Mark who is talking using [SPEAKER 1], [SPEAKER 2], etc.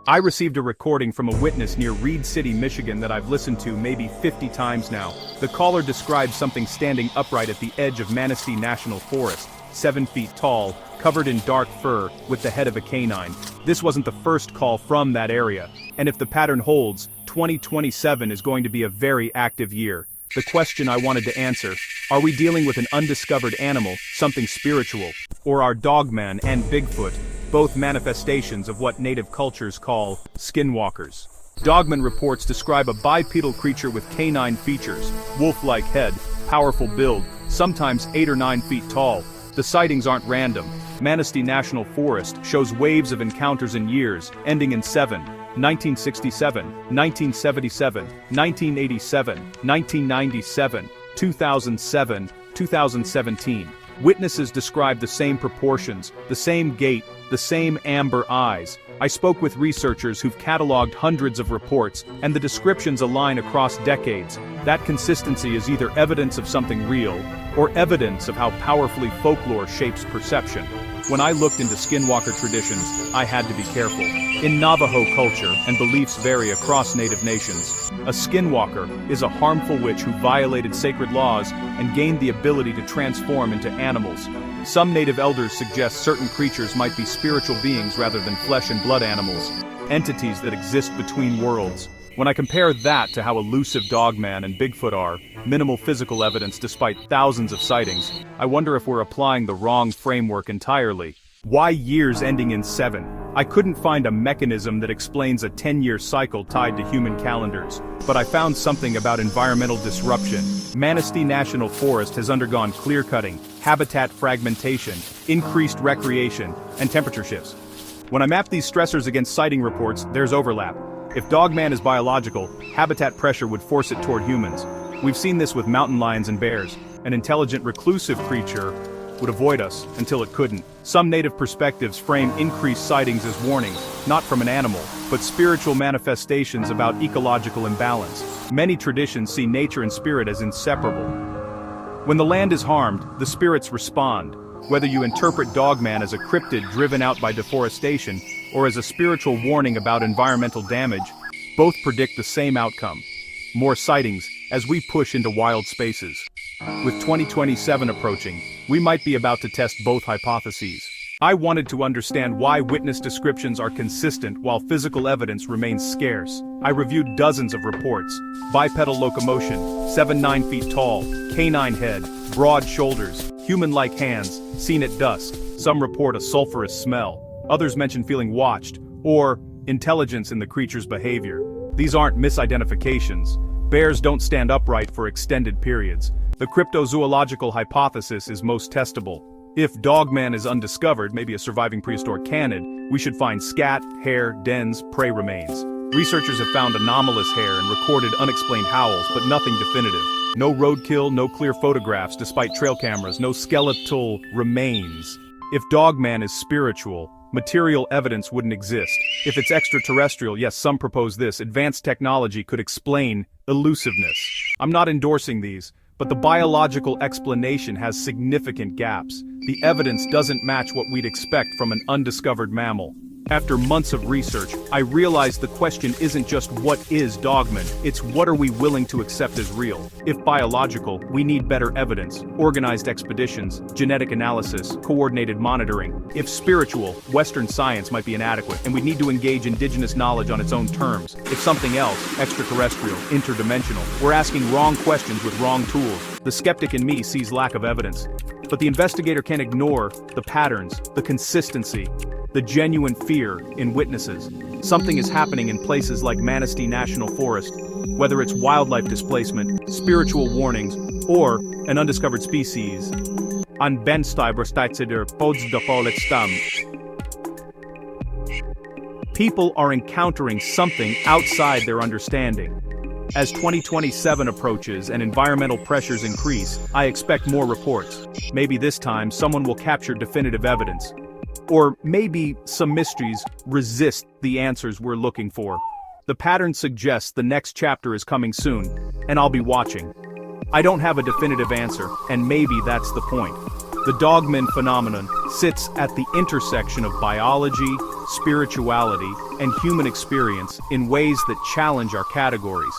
[SPEAKER 1] I received a recording from a witness near Reed City, Michigan that I've listened to maybe 50 times now. The caller described something standing upright at the edge of Manistee National Forest, 7 feet tall, covered in dark fur, with the head of a canine. This wasn't the first call from that area, and if the pattern holds, 2027 is going to be a very active year. The question I wanted to answer, are we dealing with an undiscovered animal, something spiritual, or are Dogman and Bigfoot both manifestations of what native cultures call skinwalkers? Dogman reports describe a bipedal creature with canine features, wolf-like head, powerful build, sometimes 8 or 9 feet tall. The sightings aren't random. Manistee National Forest shows waves of encounters in years, ending in 1967, 1977, 1987, 1997, 2007, 2017. Witnesses describe the same proportions, the same gait, the same amber eyes. I spoke with researchers who've cataloged hundreds of reports, and the descriptions align across decades. That consistency is either evidence of something real, or evidence of how powerfully folklore shapes perception. When I looked into skinwalker traditions, I had to be careful. In Navajo culture, and beliefs vary across native nations, a skinwalker is a harmful witch who violated sacred laws and gained the ability to transform into animals. Some native elders suggest certain creatures might be spiritual beings rather than flesh and blood animals, entities that exist between worlds. When I compare that to how elusive Dogman and Bigfoot are, minimal physical evidence despite thousands of sightings, I wonder if we're applying the wrong framework entirely. Why years ending in 7? I couldn't find a mechanism that explains a 10-year cycle tied to human calendars, but I found something about environmental disruption. Manistee National Forest has undergone clear-cutting, habitat fragmentation, increased recreation, and temperature shifts. When I map these stressors against sighting reports, there's overlap. If Dogman is biological, habitat pressure would force it toward humans. We've seen this with mountain lions and bears. An intelligent reclusive creature would avoid us until it couldn't. Some native perspectives frame increased sightings as warnings, not from an animal, but spiritual manifestations about ecological imbalance. Many traditions see nature and spirit as inseparable. When the land is harmed, the spirits respond. Whether you interpret Dogman as a cryptid driven out by deforestation, or as a spiritual warning about environmental damage, both predict the same outcome. More sightings, as we push into wild spaces. With 2027 approaching, we might be about to test both hypotheses. I wanted to understand why witness descriptions are consistent while physical evidence remains scarce. I reviewed dozens of reports. Bipedal locomotion, 7-9 feet tall, canine head, broad shoulders, human-like hands, seen at dusk. Some report a sulfurous smell. Others mention feeling watched, or intelligence in the creature's behavior. These aren't misidentifications. Bears don't stand upright for extended periods. The cryptozoological hypothesis is most testable. If Dogman is undiscovered, maybe a surviving prehistoric canid, we should find scat, hair, dens, prey remains. Researchers have found anomalous hair and recorded unexplained howls, but nothing definitive. No roadkill, no clear photographs despite trail cameras, no skeletal remains. If Dogman is spiritual, material evidence wouldn't exist. If it's extraterrestrial, yes, some propose this, advanced technology could explain elusiveness. I'm not endorsing these, but the biological explanation has significant gaps. The evidence doesn't match what we'd expect from an undiscovered mammal. After months of research, I realized the question isn't just what is Dogman, it's what are we willing to accept as real. If biological, we need better evidence, organized expeditions, genetic analysis, coordinated monitoring. If spiritual, Western science might be inadequate, and we need to engage indigenous knowledge on its own terms. If something else, extraterrestrial, interdimensional, we're asking wrong questions with wrong tools. The skeptic in me sees lack of evidence. But the investigator can't ignore the patterns, the consistency, the genuine fear in witnesses. Something is happening in places like Manistee National Forest, whether it's wildlife displacement, spiritual warnings, or an undiscovered species. People are encountering something outside their understanding. As 2027 approaches and environmental pressures increase, I expect more reports. Maybe this time someone will capture definitive evidence. Or maybe some mysteries resist the answers we're looking for. The pattern suggests the next chapter is coming soon, and I'll be watching. I don't have a definitive answer, and maybe that's the point. The Dogman phenomenon sits at the intersection of biology, spirituality, and human experience in ways that challenge our categories.